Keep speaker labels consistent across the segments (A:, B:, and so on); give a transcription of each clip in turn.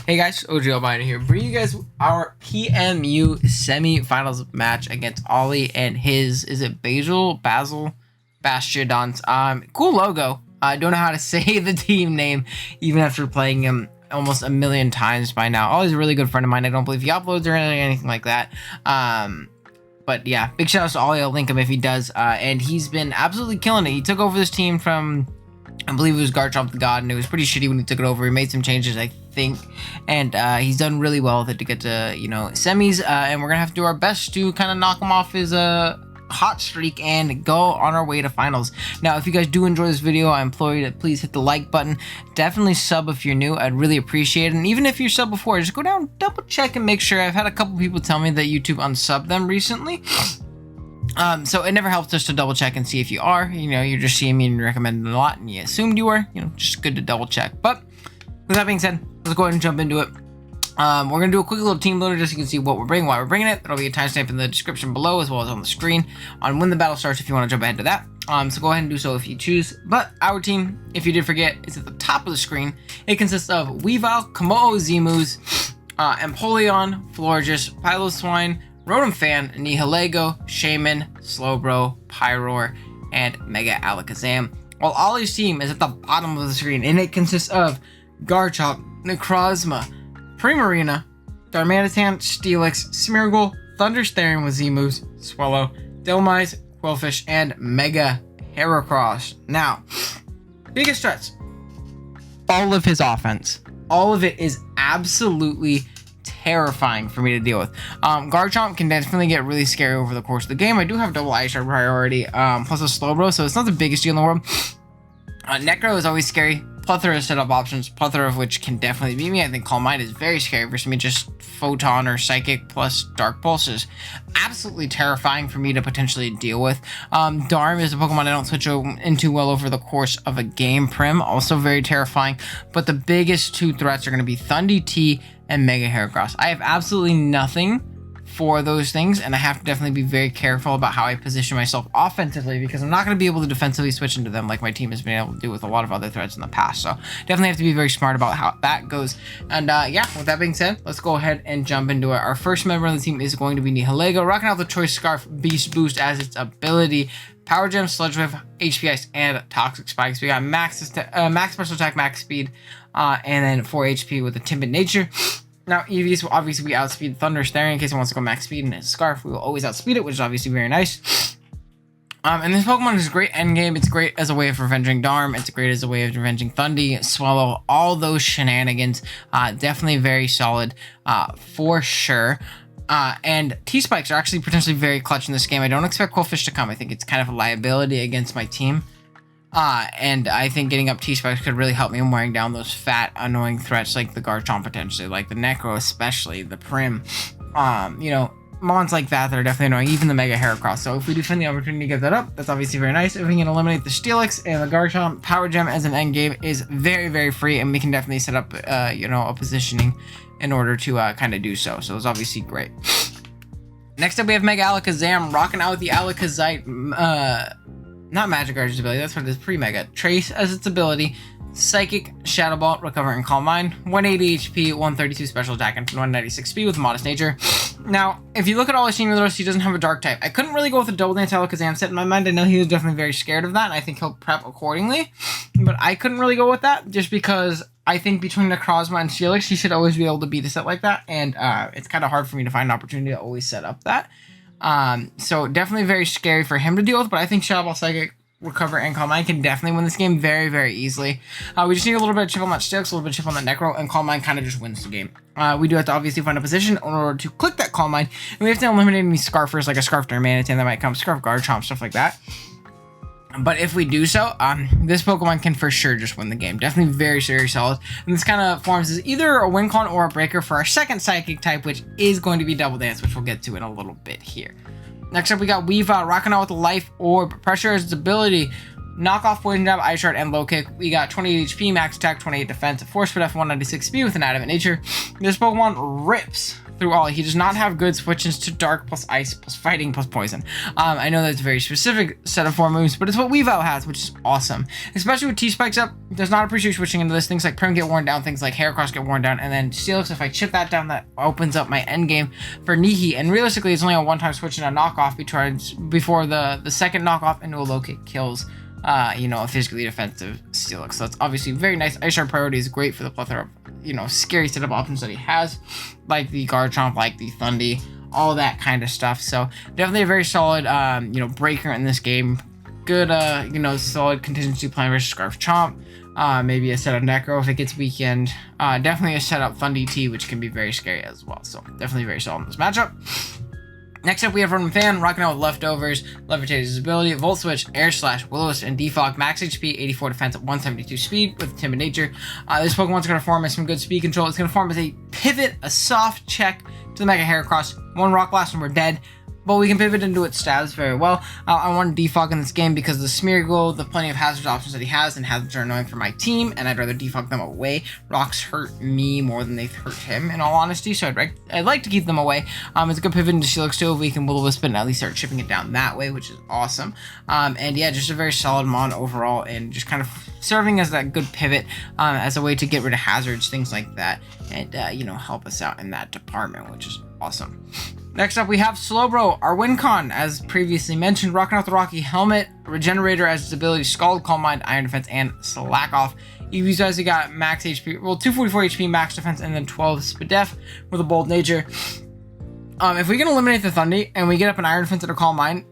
A: Hey guys, OGalbina here, bringing you guys our PMU semifinals match against Ollie and his, is it Basil Bastiodons. Cool logo. I don't know how to say the team name, even after playing him almost a million times by now. Ollie's a really good friend of mine. I don't believe he uploads or anything like that. But yeah, big shout out to Ollie. I'll link him if he does. And he's been absolutely killing it. He took over this team from, I believe it was Garchomp the God, and it was pretty shitty when he took it over. He made some changes, I think, and he's done really well with it to get to, semis, and we're gonna have to do our best to kind of knock him off his hot streak and go on our way to finals. Now, if you guys do enjoy this video, I implore you to please hit the like button. Definitely sub if you're new. I'd really appreciate it. And even if you're sub before, just go down, double check and make sure. I've had a couple people tell me that YouTube unsubbed them recently. So it never helps just to double check and see if you are, you're just seeing me and recommending a lot and you assumed you were, just good to double check. But with that being said, let's go ahead and jump into it. We're going to do a quick little team builder just so you can see what we're bringing, why we're bringing it. There'll be a timestamp in the description below as well as on the screen on when the battle starts if you want to jump ahead to that. So go ahead and do so if you choose. But our team, if you did forget, is at the top of the screen. It consists of Weavile, Komodo Zemus, Empoleon, Florges, Piloswine, Rotom Fan, Nihilego, Shaman, Slowbro, Pyroar, and Mega Alakazam. While Ollie's team is at the bottom of the screen, and it consists of Garchomp, Necrozma, Primarina, Darmanitan, Steelix, Smeargle, Thunderstarian with Z-moves, Swallow, Dhelmise, Quillfish, and Mega Heracross. Now, biggest threats. All of his offense. All of it is absolutely terrifying for me to deal with. Garchomp can definitely get really scary over the course of the game. I do have double Ice Shard priority, plus a Slowbro, so it's not the biggest deal in the world. Necro is always scary. Plethora of setup options, plethora of which can definitely beat me. I think Calm Mind is very scary versus me. Just Photon or Psychic plus Dark Pulse is absolutely terrifying for me to potentially deal with. Darm is a Pokemon I don't switch into well over the course of a game. Prim, also very terrifying. But the biggest two threats are going to be Thundy T and Mega Heracross. I have absolutely nothing for those things, and I have to definitely be very careful about how I position myself offensively because I'm not going to be able to defensively switch into them like my team has been able to do with a lot of other threats in the past. So definitely have to be very smart about how that goes. And yeah, with that being said, let's go ahead and jump into it. Our first member of the team is going to be Nihilego, rocking out the Choice Scarf Beast Boost as its ability. Power Gem, Sludge Wave, HP Ice, and Toxic Spikes. We got max special attack, max speed, and then 4 HP with a Timid Nature. Now, EVs will obviously be outspeed Thunderstarian in case it wants to go max speed, and his Scarf, we will always outspeed it, which is obviously very nice. And this Pokemon is a great endgame. It's great as a way of revenging Darm. It's great as a way of revenging Thundy, Swallow, all those shenanigans. Definitely very solid for sure. And T-Spikes are actually potentially very clutch in this game. I don't expect Quillfish to come. I think it's kind of a liability against my team. And I think getting up T-Spikes could really help me in wearing down those fat, annoying threats like the Garchomp potentially, like the Necro especially, the Prim, mons like that are definitely annoying, even the Mega Heracross. So if we do find the opportunity to get that up, that's obviously very nice. If we can eliminate the Steelix and the Garchomp, Power Gem as an endgame is very, very free, and we can definitely set up, a positioning in order to kind of do so. So it's obviously great. Next up, we have Mega Alakazam rocking out with the Alakazite, not Magic Guard's ability, that's what it is, pre-Mega. Trace as its ability, Psychic, Shadow Ball, Recover, and Calm Mind. 180 HP, 132 special attack, and 196 speed with Modest Nature. Now, if you look at all his team with he doesn't have a Dark type. I couldn't really go with a Double Dance Alakazam set in my mind. I know he was definitely very scared of that, and I think he'll prep accordingly. But I couldn't really go with that, just because I think between Necrozma and Steelix, he should always be able to beat a set like that, and it's kind of hard for me to find an opportunity to always set up that. So definitely very scary for him to deal with, but I think Shadow Ball, Psychic, Recover, and Calm Mind can definitely win this game very, very easily. We just need a little bit of chip on that Steelix, a little bit of chip on that Necro, and Calm Mind kind of just wins the game. We do have to obviously find a position in order to click that Calm Mind, and we have to eliminate any Scarfers, like a Scarf Darmanitan that might come, Scarf Garchomp, stuff like that. But if we do so, this Pokemon can for sure just win the game. Definitely very, very solid. And this kind of forms as either a win con or a breaker for our second Psychic type, which is going to be Double Dance, which we'll get to in a little bit here. Next up, we got Weavile rocking out with Life Orb. Pressure is its ability. Knockoff, Poison Jab, Ice Shard, and Low Kick. We got 28 HP, max attack, 28 defense, 4 speed F, 196 speed with an adamant nature. This Pokemon rips through all. He does not have good switches to Dark plus Ice plus Fighting plus Poison. I know that's a very specific set of 4 moves, but it's what Weavile has, which is awesome. Especially with T-Spikes up, does not appreciate switching into this. Things like Prim get worn down, things like Heracross get worn down, and then Steelix, if I chip that down, that opens up my end game for Nihi. And realistically, it's only a one-time switch and a knockoff before the second knockoff into a Low Kick kills a physically defensive Steelix. So that's obviously very nice. Ice Shard priority is great for the plethora of, scary setup options that he has, like the Garchomp, like the Thundy, all that kind of stuff. So definitely a very solid, breaker in this game. Good, solid contingency plan versus Scarf Chomp. Maybe a set of Necro if it gets weakened. Definitely a set up Thundy T, which can be very scary as well. So definitely very solid in this matchup. Next up, we have Rotom Fan rocking out with Leftovers, Levitator's ability, Volt Switch, Air Slash, Will-O-Wisp, and Defog. Max HP, 84 defense, 172 speed with Timid Nature. This Pokemon's going to form as some good speed control. It's going to form as a pivot, a soft check to the Mega Heracross. 1 Rock Blast and we're dead. But we can pivot into its stats very well. I want Defog in this game because of the Smeargle, the plenty of hazard options that he has, and hazards are annoying for my team, and I'd rather defog them away. Rocks hurt me more than they've hurt him, in all honesty, so I'd like to keep them away. It's a good pivot into Steelix too if we can Will-O-Wisp and at least start chipping it down that way, which is awesome. And yeah, just a very solid mon overall, and just kind of serving as that good pivot as a way to get rid of hazards, things like that, and help us out in that department, which is awesome. Next up, we have Slowbro, our Wincon, as previously mentioned, rocking out the Rocky Helmet, Regenerator as its ability, Scald, Calm Mind, Iron Defense, and Slack Off. You guys got max HP, 244 HP, max defense, and then 12 speed def with a Bold Nature. If we can eliminate the Thundy and we get up an Iron Defense and a Calm Mind,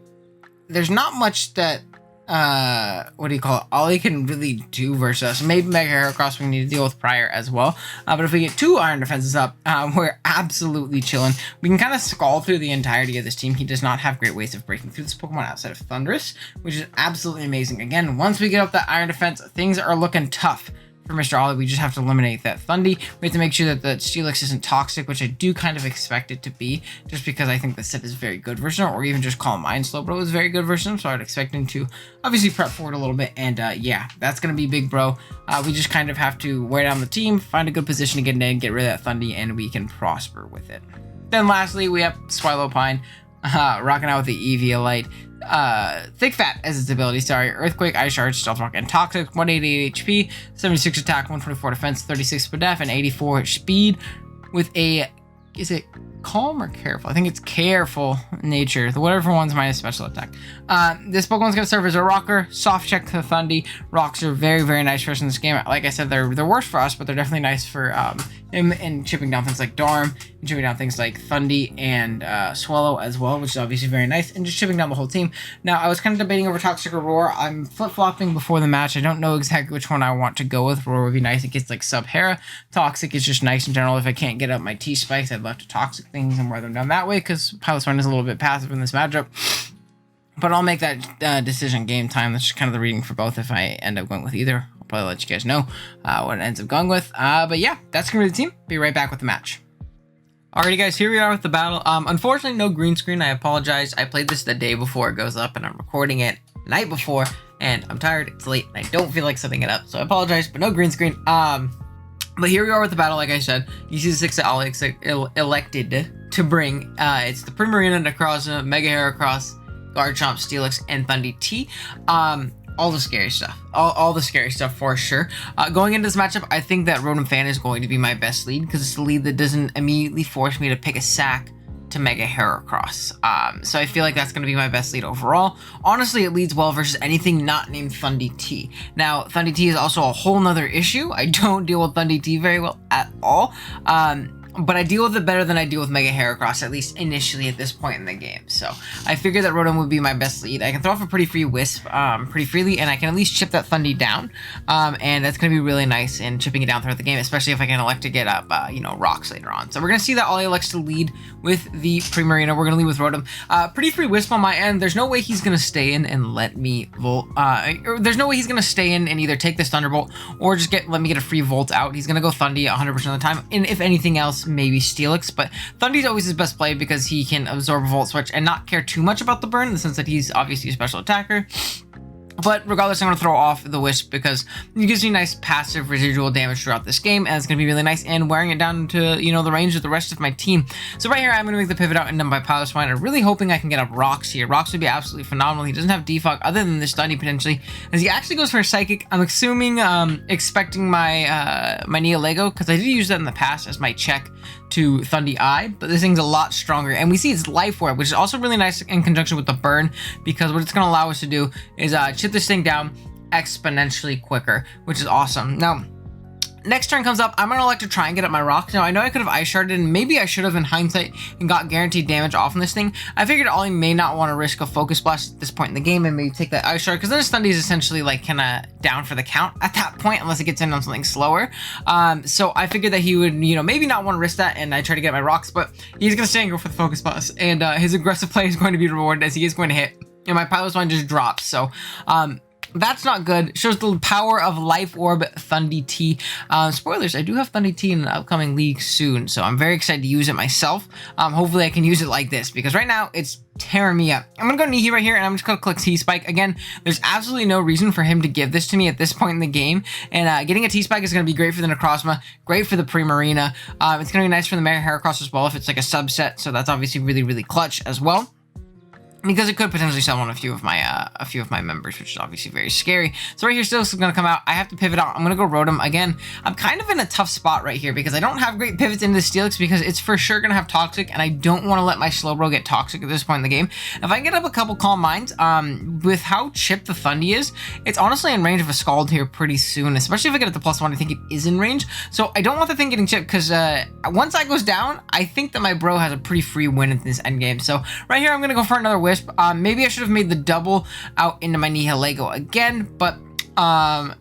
A: there's not much that Ollie can really do versus us. Maybe Mega Heracross we need to deal with prior as well. But if we get 2 Iron Defenses up, we're absolutely chilling. We can kind of skull through the entirety of this team. He does not have great ways of breaking through this Pokemon outside of Thundurus, which is absolutely amazing. Again, once we get up that Iron Defense, things are looking tough for Mr. Ollie. We just have to eliminate that Thundy. We have to make sure that the Steelix isn't toxic, which I do kind of expect it to be, just because I think the set is very good versus him, or even just Calm Mind Slowbro is very good versus him, so I'd expect him to obviously prep for it a little bit, and yeah, that's going to be big, bro. We just kind of have to wear down the team, find a good position to get in, get rid of that Thundy, and we can prosper with it. Then lastly, we have Swallowpine, rocking out with the Eviolite. Thick Fat as its ability, Earthquake, Ice Shard, Stealth Rock, and Toxic. 188 HP, 76 attack, 124 defense, 36 speed def, and 84 speed with a, is it calm or careful? I think it's careful nature. The whatever one's minus special attack. This Pokemon's gonna serve as a rocker. Soft check to Thundy. Rocks are very, very nice for us in this game. Like I said, they're worse for us, but they're definitely nice for him and chipping down things like Darm, and chipping down things like Thundy and Swallow as well, which is obviously very nice, and just chipping down the whole team. Now, I was kind of debating over Toxic or Roar. I'm flip-flopping before the match. I don't know exactly which one I want to go with. Roar would be nice. It gets like Sub-Hera. Toxic is just nice in general. If I can't get up my T-Spikes, I'd love to Toxic things and wear them down that way, because Piloswine is a little bit passive in this matchup. But I'll make that decision game time. That's just kind of the reading for both if I end up going with either. I'll probably let you guys know what it ends up going with. But yeah, that's going to be the team. Be right back with the match. Alrighty guys, here we are with the battle. Unfortunately, no green screen. I apologize. I played this the day before it goes up, and I'm recording it the night before, and I'm tired. It's late, and I don't feel like setting it up. So I apologize, but no green screen. But here we are with the battle, like I said. You see the 6 that Ollie elected to bring. It's the Primarina, Necrozma, Mega Heracross, Garchomp, Steelix, and Thundy T. All the scary stuff. All the scary stuff for sure. Going into this matchup, I think that Rotom Fan is going to be my best lead, because it's the lead that doesn't immediately force me to pick a sack to Mega Heracross. So I feel like that's going to be my best lead overall. Honestly, it leads well versus anything not named Thundy T. Now, Thundy T is also a whole nother issue. I don't deal with Thundy T very well at all. But I deal with it better than I deal with Mega Heracross, at least initially at this point in the game. So I figured that Rotom would be my best lead. I can throw off a pretty free Wisp pretty freely, and I can at least chip that Thundy down. And that's going to be really nice in chipping it down throughout the game, especially if I can elect to get up, Rocks later on. So we're going to see that Ollie elects to lead with the Primarina. We're going to lead with Rotom. Pretty free Wisp on my end. There's no way he's going to stay in and let me Volt. There's no way he's going to stay in and either take this Thunderbolt or just let me get a free Volt out. He's going to go Thundy 100% of the time. And if anything else, maybe Steelix, but Thundy's always his best play because he can absorb a Volt Switch and not care too much about the burn, in the sense that he's obviously a special attacker. But regardless, I'm going to throw off the Wisp because it gives me nice passive residual damage throughout this game, and it's going to be really nice and wearing it down to, you know, the range of the rest of my team. So right here, I'm going to make the pivot out into my Pilot Swine. I'm really hoping I can get up Rocks here. Rocks would be absolutely phenomenal. He doesn't have defog other than this Dundee potentially, as he actually goes for a Psychic. I'm assuming, expecting my my Neolego, because I did use that in the past as my check to Thundy Eye, but this thing's a lot stronger, and we see its Life Orb, which is also really nice in conjunction with the Burn, because what it's going to allow us to do is chip this thing down exponentially quicker, which is awesome. Now, next turn comes up, I'm going to elect to try and get up my Rocks. Now, I know I could have Ice Sharded, and maybe I should have in hindsight and got guaranteed damage off on this thing. I figured Ollie may not want to risk a Focus Blast at this point in the game and maybe take that Ice Shard, because then his Thundy is essentially like kind of down for the count at that point, unless it gets in on something slower. So I figured that he would, you know, maybe not want to risk that, and I try to get my Rocks, but he's going to stay and go for the Focus Blast, and his aggressive play is going to be rewarded as he is going to hit, and my Pilot Swine just drops. So, that's not good. Shows the power of Life Orb Thundy T. Spoilers, I do have Thundy T in an upcoming league soon, so I'm very excited to use it myself. Hopefully I can use it like this, because right now it's tearing me up. I'm gonna go Nihi right here, and I'm just gonna click T-Spike. Again, there's absolutely no reason for him to give this to me at this point in the game, and getting a T-Spike is gonna be great for the Necrozma, great for the Primarina. It's gonna be nice for the Mega Heracross as well if it's like a subset, so that's obviously really, really clutch as well, because it could potentially summon a few of my members, which is obviously very scary. So right here, still going to come out. I have to pivot out. I'm going to go Rotom again. I'm kind of in a tough spot right here because I don't have great pivots into the Steelix, because it's for sure going to have Toxic, and I don't want to let my Slowbro get Toxic at this point in the game. If I get up a couple Calm Minds, with how chipped the Thundy is, it's honestly in range of a Scald here pretty soon, especially if I get it to +1. I think it is in range. So I don't want the thing getting chipped, because once that goes down, I think that my bro has a pretty free win in this end game. So right here, I'm going to go for another Wisp. Maybe I should have made the double out into my Nihilego again, but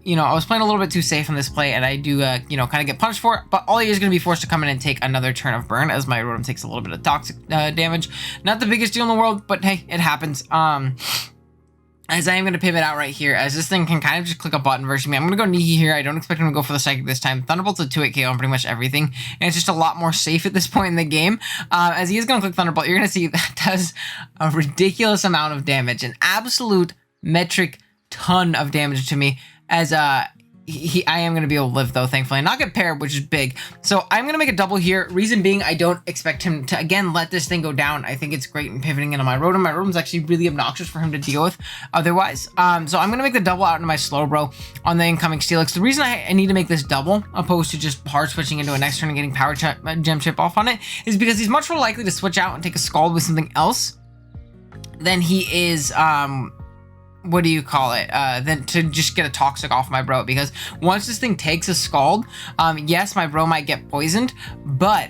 A: you know, I was playing a little bit too safe on this play, and I do, you know, kind of get punished for it. But Ollie is going to be forced to come in and take another turn of burn, as my Rotom takes a little bit of toxic damage. Not the biggest deal in the world, but hey, it happens. As I am going to pivot out right here, as this thing can kind of just click a button versus me. I'm going to go Nihi here. I don't expect him to go for the Psychic this time. Thunderbolt's a 2-hit KO on pretty much everything, and it's just a lot more safe at this point in the game. As he is going to click Thunderbolt, you're going to see that does a ridiculous amount of damage, an absolute metric ton of damage to me, as I am going to be able to live, though, thankfully, and not get paired, which is big. So I'm going to make a double here. Reason being, I don't expect him to, again, let this thing go down. I think it's great in pivoting into my Rotom. My Rotom's actually really obnoxious for him to deal with otherwise. So I'm going to make the double out into my Slowbro on the incoming Steelix. The reason I need to make this double, opposed to just hard switching into a next turn and getting Power Gem Chip off on it, is because he's much more likely to switch out and take a Scald with something else than he is, what do you call it, than to just get a Toxic off my bro, because once this thing takes a Scald, yes, my bro might get poisoned, but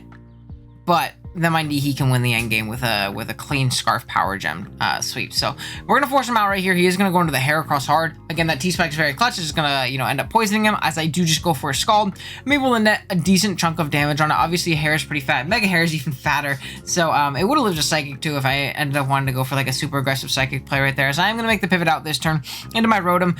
A: then my Nihi can win the end game with a clean Scarf Power Gem sweep. So we're gonna force him out right here. He is gonna go into the Heracross hard. Again, that T-Spike is very clutch. It's just gonna, you know, end up poisoning him, as I do just go for a Scald. Maybe we'll net a decent chunk of damage on it. Obviously, Hair is pretty fat. Mega Hair is even fatter. So it would have lived a Psychic too if I ended up wanting to go for like a super aggressive Psychic play right there. So I'm gonna make the pivot out this turn into my Rotom.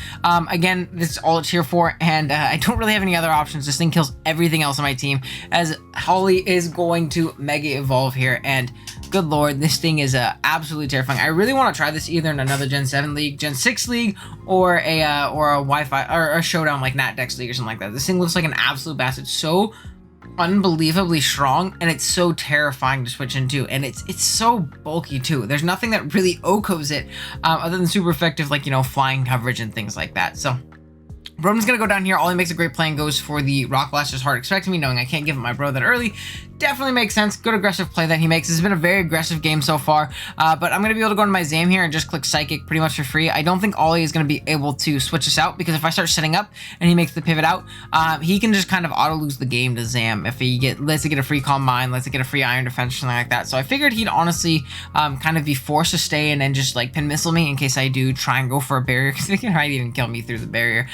A: Again, this is all it's here for, and I don't really have any other options. This thing kills everything else on my team, as Holly is going to Mega Evolve here, and good lord, this thing is absolutely terrifying. I really want to try this either in another Gen 7 league, Gen 6 league, or a Wi-Fi or a showdown like Natdex league or something like that. This thing looks like an absolute bass. It's so unbelievably strong, and it's so terrifying to switch into, and it's so bulky too. There's nothing that really OHKOs it other than super effective, like, you know, flying coverage and things like that. So Rotom's gonna go down here. Ollie makes a great play and goes for the Rock Blast, just hard expecting me, knowing I can't give him my bro that early. Definitely makes sense. Good aggressive play that he makes. This has been a very aggressive game so far, but I'm going to be able to go into my Zam here and just click Psychic pretty much for free. I don't think Ollie is going to be able to switch us out, because if I start setting up and he makes the pivot out, he can just kind of auto lose the game to Zam if he lets it get a free Calm Mind, lets it get a free Iron Defense, something like that. So I figured he'd honestly kind of be forced to stay in and just like pin missile me in case I do try and go for a barrier, because he might even kill me through the barrier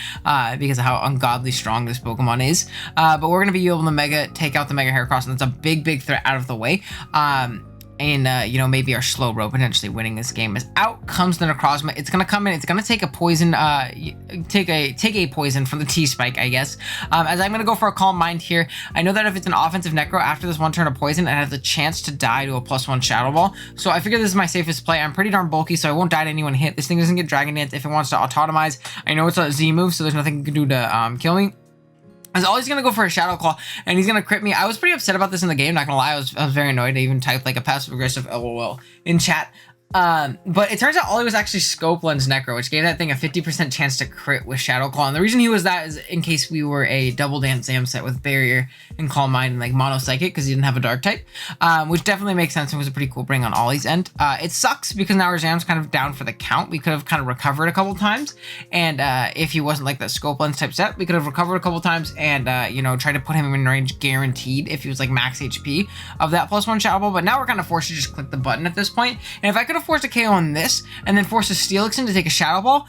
A: because of how ungodly strong this Pokemon is. But we're going to be able to take out the Mega Heracross, and that's a big threat out of the way. and you know, maybe our slow bro potentially winning this game. As out comes the Necrozma. It's gonna come in. It's gonna take a poison. Take a poison from the T-Spike, I guess. As I'm gonna go for a Calm Mind here. I know that if it's an offensive Necro after this one turn of poison, it has the chance to die to a +1 Shadow Ball. So I figure this is my safest play. I'm pretty darn bulky, so I won't die to anyone hit. This thing doesn't get Dragon Dance if it wants to autotomize. I know it's a Z move, so there's nothing you can do to kill me. As always gonna go for a Shadow Claw, and he's gonna crit me. I was pretty upset about this in the game, not gonna lie. I was very annoyed. I even typed like a passive aggressive LOL in chat. But it turns out Ollie was actually Scope Lens Necro, which gave that thing a 50% chance to crit with Shadow Claw. And the reason he was that is in case we were a double dance Zam set with Barrier and Calm Mind and like Mono Psychic, because he didn't have a Dark type, which definitely makes sense and was a pretty cool bring on Ollie's end. It sucks because now our Zam's kind of down for the count. We could have kind of recovered a couple times, and if he wasn't like that Scope Lens type set, we could have recovered a couple times and you know, try to put him in range guaranteed if he was like max HP of that +1 Shadow Ball. But now we're kind of forced to just click the button at this point. And if I could have forced a KO on this and then force a Steelix in to take a Shadow Ball,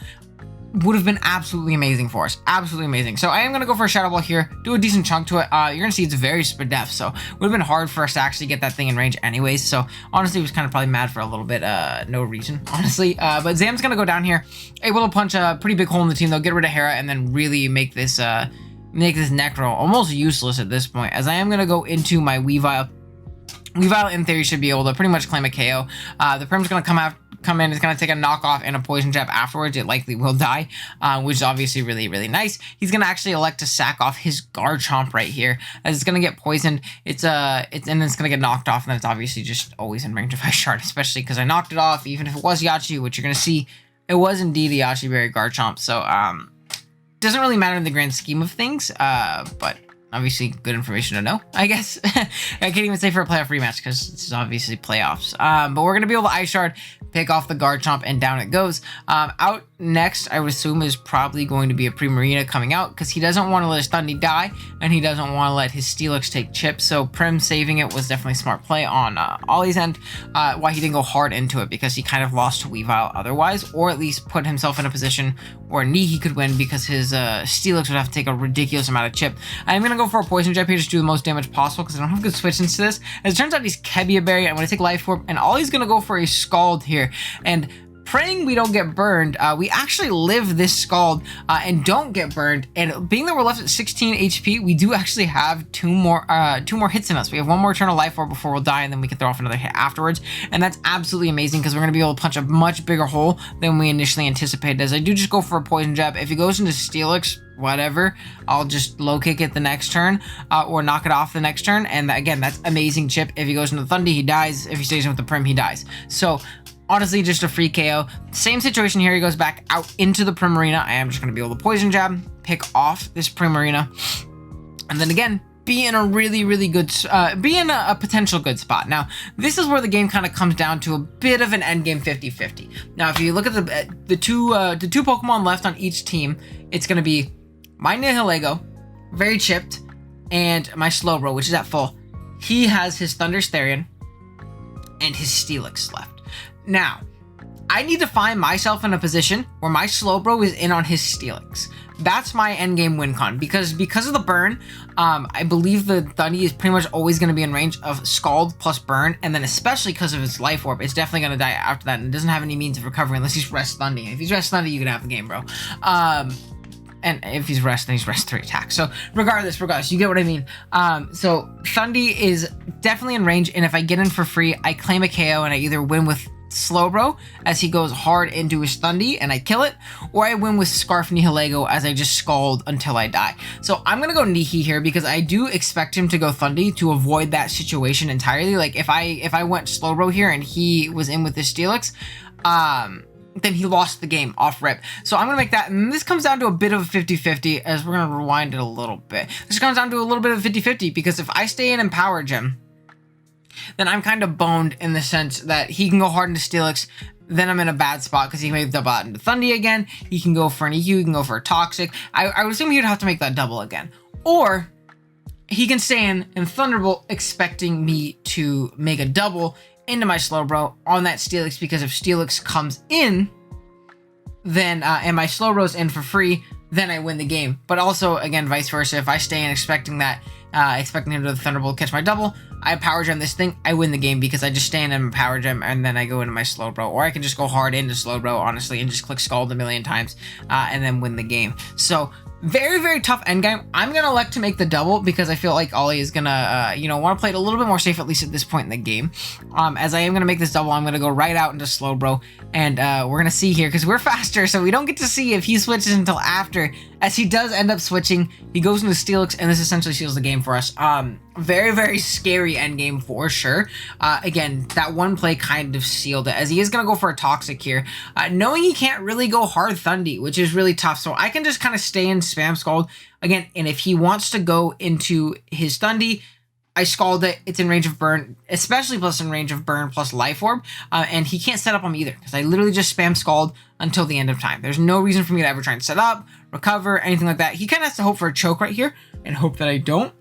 A: would have been absolutely amazing for us. Absolutely amazing. So I am going to go for a Shadow Ball here, do a decent chunk to it. You're going to see it's very def, so it would have been hard for us to actually get that thing in range anyways. So honestly, he was kind of probably mad for a little bit, no reason, honestly. But Zam's going to go down here, able to punch a pretty big hole in the team, though, get rid of Hera, and then really make this Necro almost useless at this point, as I am going to go into my Weavile. Weavile, in theory, should be able to pretty much claim a KO. The Prim's going to come in, it's going to take a knockoff and a poison jab afterwards. It likely will die, which is obviously really, really nice. He's going to actually elect to sack off his Garchomp right here, as it's going to get poisoned. And then it's going to get knocked off, and then it's obviously just always in range of Ice Shard, especially because I knocked it off, even if it was Yachi, which you're going to see it was indeed a Yachi Berry Garchomp. So, doesn't really matter in the grand scheme of things, but obviously good information to know, I guess. I can't even say for a playoff rematch because this is obviously playoffs. But we're going to be able to Ice Shard, pick off the Garchomp, and down it goes. Out next, I would assume, is probably going to be a Primarina coming out because he doesn't want to let his Thundy die, and he doesn't want to let his Steelix take chips. So Prim saving it was definitely a smart play on Ollie's end. Why he didn't go hard into it, because he kind of lost to Weavile otherwise, or at least put himself in a position where Nihi could win because his Steelix would have to take a ridiculous amount of chip. I'm going to go for a Poison Jab here to do the most damage possible because I don't have good switch into this. As it turns out, he's Kebia Berry. I'm going to take Life Orb, and Ollie's going to go for a Scald here. And praying we don't get burned, we actually live this Scald and don't get burned. And being that we're left at 16 HP, we do actually have two more hits in us. We have one more Eternal Life Orb before we'll die, and then we can throw off another hit afterwards. And that's absolutely amazing because we're going to be able to punch a much bigger hole than we initially anticipated. As I do just go for a Poison Jab. If he goes into Steelix, whatever, I'll just low kick it the next turn or knock it off the next turn. And again, that's amazing chip. If he goes into the Thundy, he dies. If he stays in with the Prim, he dies. So honestly, just a free KO. Same situation here. He goes back out into the Primarina. I am just going to be able to Poison Jab, pick off this Primarina, and then again, be in a really, really good, be in a potential good spot. Now, this is where the game kind of comes down to a bit of an endgame 50-50. Now, if you look at the two Pokemon left on each team, it's going to be my Nihilego, very chipped, and my Slowbro, which is at full. He has his Thundersterian and his Steelix left. Now, I need to find myself in a position where my Slowbro is in on his Steelix. That's my endgame win con, because of the burn, I believe the Thundy is pretty much always going to be in range of Scald plus burn, and then especially because of its Life Orb, it's definitely going to die after that, and it doesn't have any means of recovery unless he's Rest Thundy. If he's Rest Thundy, you can have the game, bro. And if he's Rest, then he's Rest 3 attacks. So regardless, you get what I mean. So Thundy is definitely in range, and if I get in for free, I claim a KO, and I either win with Slowbro as he goes hard into his Thundy and I kill it, or I win with Scarf Nihilego as I just Scald until I die. So I'm gonna go Nihi here because I do expect him to go Thundy to avoid that situation entirely. Like if I went Slowbro here and he was in with this Steelix, then he lost the game off rip. So I'm going to make that, and this comes down to a bit of a 50-50 as we're going to rewind it a little bit. This comes down to a little bit of 50-50 because if I stay in Empower Gym, then I'm kind of boned in the sense that he can go hard into Steelix, then I'm in a bad spot because he can make double out into Thundy again, he can go for an EQ, he can go for a Toxic. I would assume he would have to make that double again. Or he can stay in Thunderbolt expecting me to make a double into my Slowbro on that Steelix, because if Steelix comes in, then and my Slowbro's in for free, then I win the game. But also, again, vice versa. If I stay in expecting that, expecting him to Thunderbolt catch my double, I power gem this thing, I win the game because I just stay in and power gem and then I go into my slow bro. Or I can just go hard into slow bro, honestly, and just click Scald a million times and then win the game. So very, very tough endgame. I'm going to elect to make the double because I feel like Ollie is going to, you know, want to play it a little bit more safe, at least at this point in the game. As I am going to make this double, I'm going to go right out into slow bro. And we're going to see here because we're faster, so we don't get to see if he switches until after. As he does end up switching, he goes into Steelix, and this essentially seals the game for us. Very, very scary endgame for sure. Again, that one play kind of sealed it, as he is going to go for a Toxic here, knowing he can't really go hard Thundy, which is really tough. So I can just kind of stay in spam Scald. Again, and if he wants to go into his Thundy, I Scald it, it's in range of burn, especially plus in range of burn plus life orb, and he can't set up on me either, because I literally just spam Scald until the end of time. There's no reason for me to ever try and set up, recover, anything like that. He kind of has to hope for a choke right here, and hope that I don't.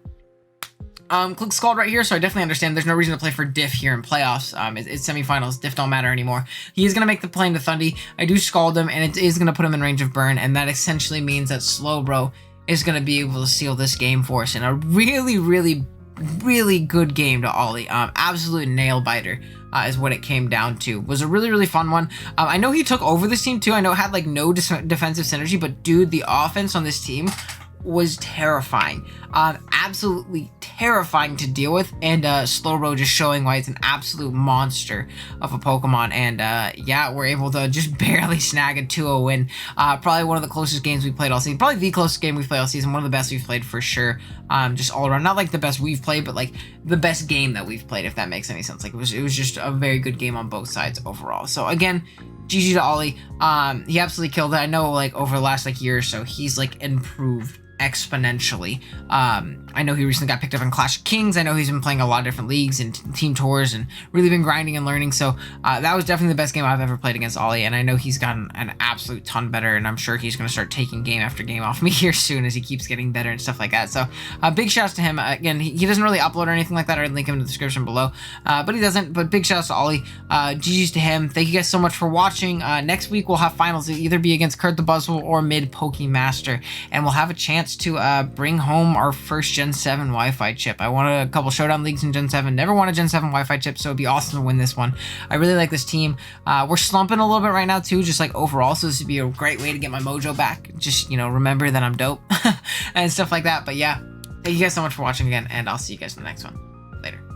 A: Click Scald right here, so I definitely understand there's no reason to play for Diff here in playoffs. It's semifinals, Diff don't matter anymore. He is going to make the play into Thundy. I do Scald him, and it is going to put him in range of burn, and that essentially means that Slowbro is going to be able to seal this game for us in a really, really good game to Ollie. Absolute nail biter is what it came down to. Was a really fun one. I know he took over this team too. I know it had like no defensive synergy, but dude, the offense on this team was terrifying. Absolutely terrifying to deal with, and Slowbro just showing why it's an absolute monster of a Pokemon. And yeah, we're able to just barely snag a 2-0 win. Probably one of the closest games we played all season. Probably the closest game we've played all season. One of the best we've played for sure. Just all around. Not like the best we've played, but like the best game that we've played, if that makes any sense. Like it was just a very good game on both sides overall. So again, GG to Ollie. He absolutely killed it. I know like over the last like year or so, he's like improved exponentially. I know he recently got picked up in Clash of Kings. I know he's been playing a lot of different leagues and team tours and really been grinding and learning. So that was definitely the best game I've ever played against Ollie, and I know he's gotten an absolute ton better, and I'm sure he's going to start taking game after game off me here soon as he keeps getting better and stuff like that. So big shouts to him. Again, he doesn't really upload or anything like that. I'd link him in the description below, but he doesn't. But big shouts to Ollie. GG's to him. Thank you guys so much for watching. Next week we'll have finals. It'll either be against Kurt the Buzzwole or Mid Pokemaster, and we'll have a chance to bring home our first Gen 7 Wi-Fi chip. I won a couple Showdown Leagues in Gen 7. Never won a Gen 7 Wi-Fi chip, so it'd be awesome to win this one. I really like this team. We're slumping a little bit right now too, just like overall, so this would be a great way to get my mojo back. Just, you know, remember that I'm dope and stuff like that. But yeah, thank you guys so much for watching again, and I'll see you guys in the next one. Later.